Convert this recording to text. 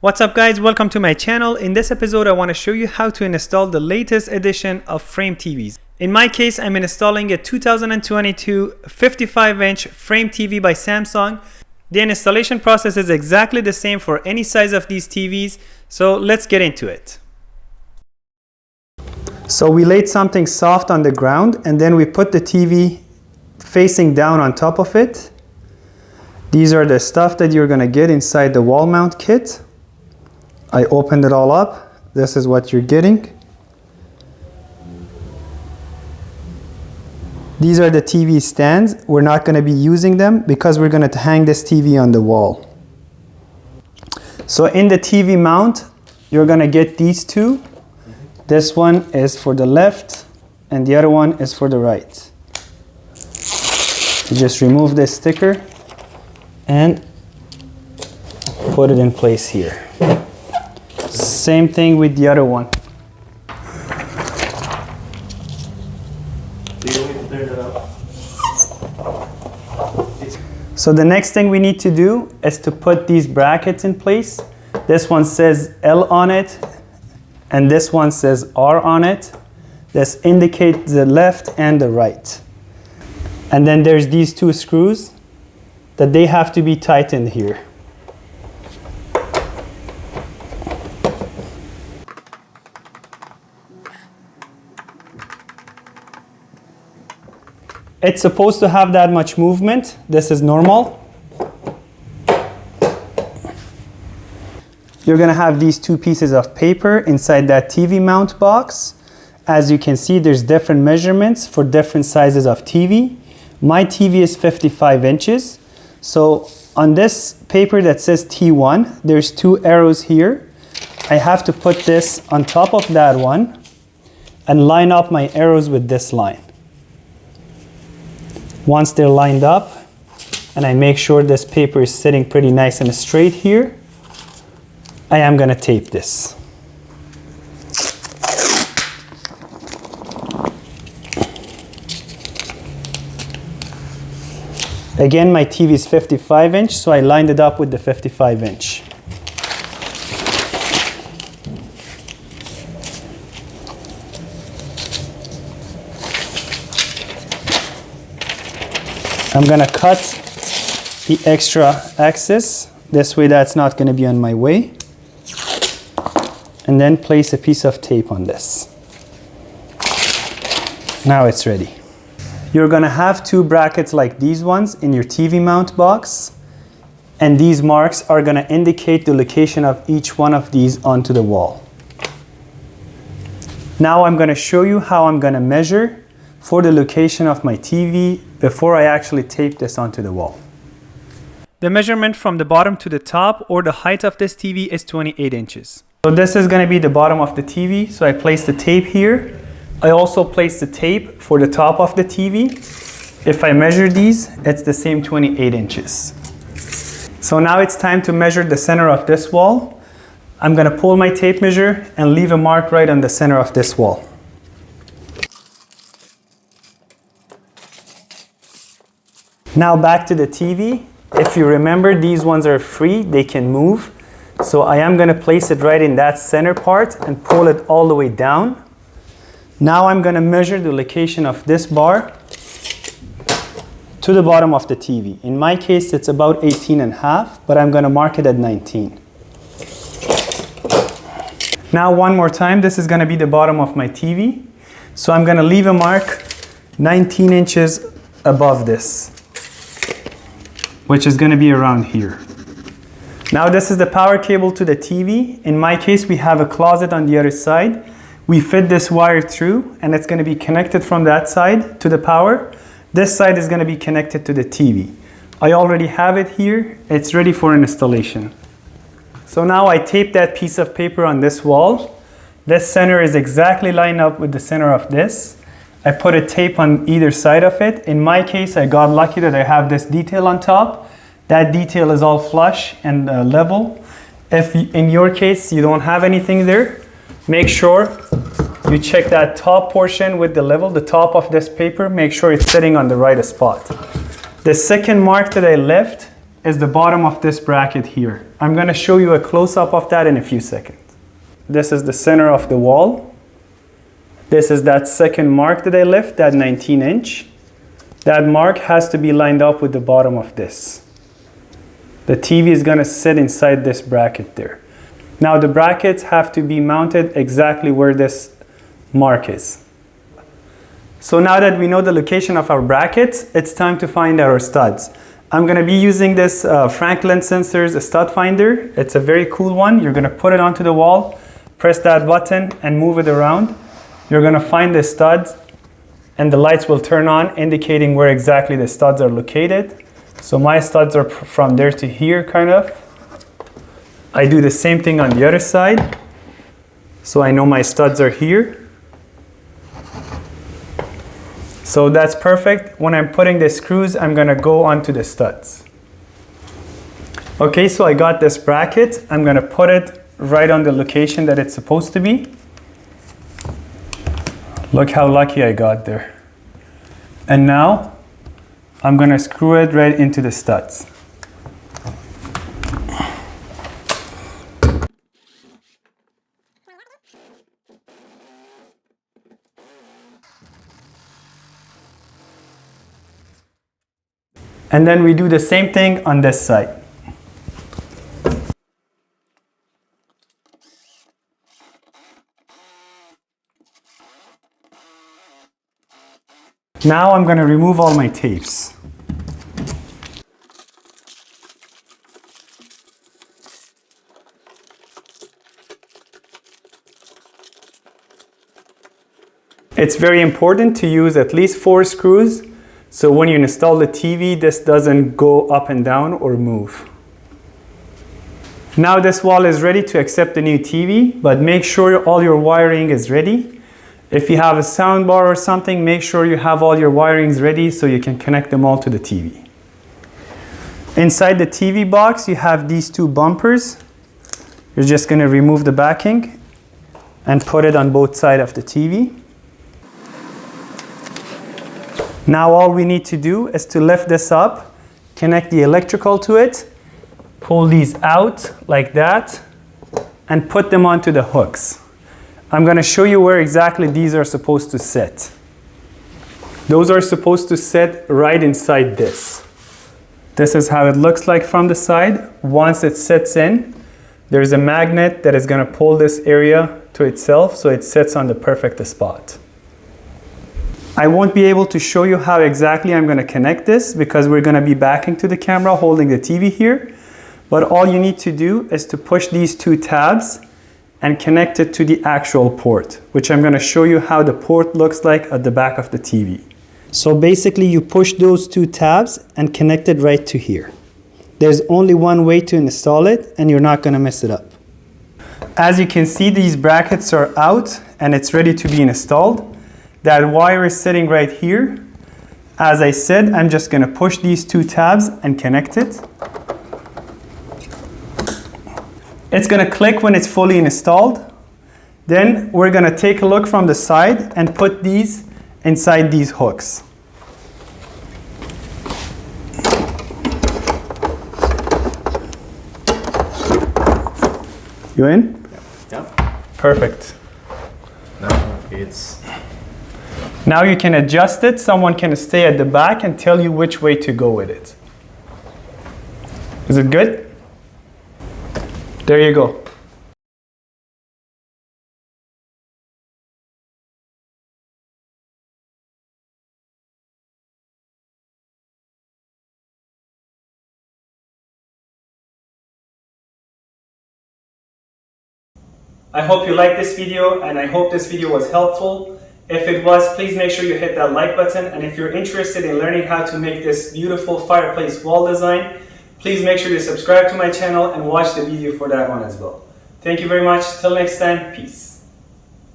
What's up guys, welcome to my channel. In this episode I want to show you how to install the latest edition of Frame TVs. In my case, I'm installing a 2022 55-inch Frame TV by Samsung. The installation process is exactly the same for any size of these TVs, so let's get into it. So we laid something soft on the ground and then we put the TV facing down on top of it. These are the stuff that you're going to get inside the wall mount kit. I opened it all up. This is what you're getting. These are the TV stands. We're not going to be using them because we're going to hang this TV on the wall. So in the TV mount, you're going to get these two. This one is for the left and the other one is for the right. You just remove this sticker and put it in place here. Same thing with the other one. So the next thing we need to do is to put these brackets in place. This one says L on it and this one says R on it. This indicates the left and the right. And then there's these two screws that they have to be tightened here. It's supposed to have that much movement. This is normal. You're going to have these two pieces of paper inside that TV mount box. As you can see, there's different measurements for different sizes of TV. My TV is 55 inches. So on this paper that says T1, there's two arrows here. I have to put this on top of that one and line up my arrows with this line. Once they're lined up, and I make sure this paper is sitting pretty nice and straight here, I am going to tape this. Again, my TV is 55 inch, so I lined it up with the 55 inch. I'm going to cut the extra axis. This way that's not going to be on my way. And then place a piece of tape on this. Now it's ready. You're going to have two brackets like these ones in your TV mount box. And these marks are going to indicate the location of each one of these onto the wall. Now I'm going to show you how I'm going to measure for the location of my TV before I actually tape this onto the wall. The measurement from the bottom to the top or the height of this TV is 28 inches. So this is going to be the bottom of the TV. So I place the tape here. I also place the tape for the top of the TV. If I measure these, it's the same 28 inches. So now it's time to measure the center of this wall. I'm going to pull my tape measure and leave a mark right on the center of this wall. Now back to the TV. If you remember, these ones are free, they can move. So I am going to place it right in that center part and pull it all the way down. Now I'm going to measure the location of this bar to the bottom of the TV. In my case, it's about 18.5, but I'm going to mark it at 19. Now one more time, this is going to be the bottom of my TV. So I'm going to leave a mark 19 inches above this, which is going to be around here. Now this is the power cable to the TV. In my case, we have a closet on the other side. We fit this wire through and it's going to be connected from that side to the power. This side is going to be connected to the TV. I already have it here. It's ready for installation. So now I tape that piece of paper on this wall. This center is exactly lined up with the center of this. I put a tape on either side of it. In my case, I got lucky that I have this detail on top. That detail is all flush and level. If in your case you don't have anything there, make sure you check that top portion with the level, the top of this paper, make sure it's sitting on the right spot. The second mark that I left is the bottom of this bracket here. I'm going to show you a close-up of that in a few seconds. This is the center of the wall. This is that second mark that I left, that 19 inch. That mark has to be lined up with the bottom of this. The TV is going to sit inside this bracket there. Now the brackets have to be mounted exactly where this mark is. So now that we know the location of our brackets, it's time to find our studs. I'm going to be using this Franklin Sensors stud finder. It's a very cool one. You're going to put it onto the wall, press that button and move it around. You're going to find the studs and the lights will turn on, indicating where exactly the studs are located. So my studs are from there to here, kind of. I do the same thing on the other side. So I know my studs are here. So that's perfect. When I'm putting the screws, I'm going to go onto the studs. Okay, so I got this bracket. I'm going to put it right on the location that it's supposed to be. Look how lucky I got there. And now I'm going to screw it right into the studs. And then we do the same thing on this side. Now I'm going to remove all my tapes. It's very important to use at least 4 screws, so when you install the TV, this doesn't go up and down or move. Now this wall is ready to accept the new TV, but make sure all your wiring is ready. If you have a sound bar or something, make sure you have all your wirings ready so you can connect them all to the TV. Inside the TV box, you have these 2 bumpers. You're just going to remove the backing and put it on both sides of the TV. Now all we need to do is to lift this up, connect the electrical to it, pull these out like that, and put them onto the hooks. I'm going to show you where exactly these are supposed to sit. Those are supposed to sit right inside this. This is how it looks like from the side. Once it sits in, there's a magnet that is going to pull this area to itself so it sits on the perfect spot. I won't be able to show you how exactly I'm going to connect this because we're going to be backing to the camera holding the TV here. But all you need to do is to push these 2 tabs and connect it to the actual port, which I'm going to show you how the port looks like at the back of the TV. So basically you push those 2 tabs and connect it right to here. There's only one way to install it and you're not going to mess it up. As you can see, these brackets are out and it's ready to be installed. That wire is sitting right here. As I said, I'm just going to push these 2 tabs and connect it. It's going to click when it's fully installed. Then we're going to take a look from the side and put these inside these hooks. You in? Yeah. Perfect. It's... Now you can adjust it. Someone can stay at the back and tell you which way to go with it. Is it good? There you go. I hope you liked this video and I hope this video was helpful. If it was, please make sure you hit that like button, and if you're interested in learning how to make this beautiful fireplace wall design, please make sure to subscribe to my channel and watch the video for that one as well. Thank you very much. Till next time, peace.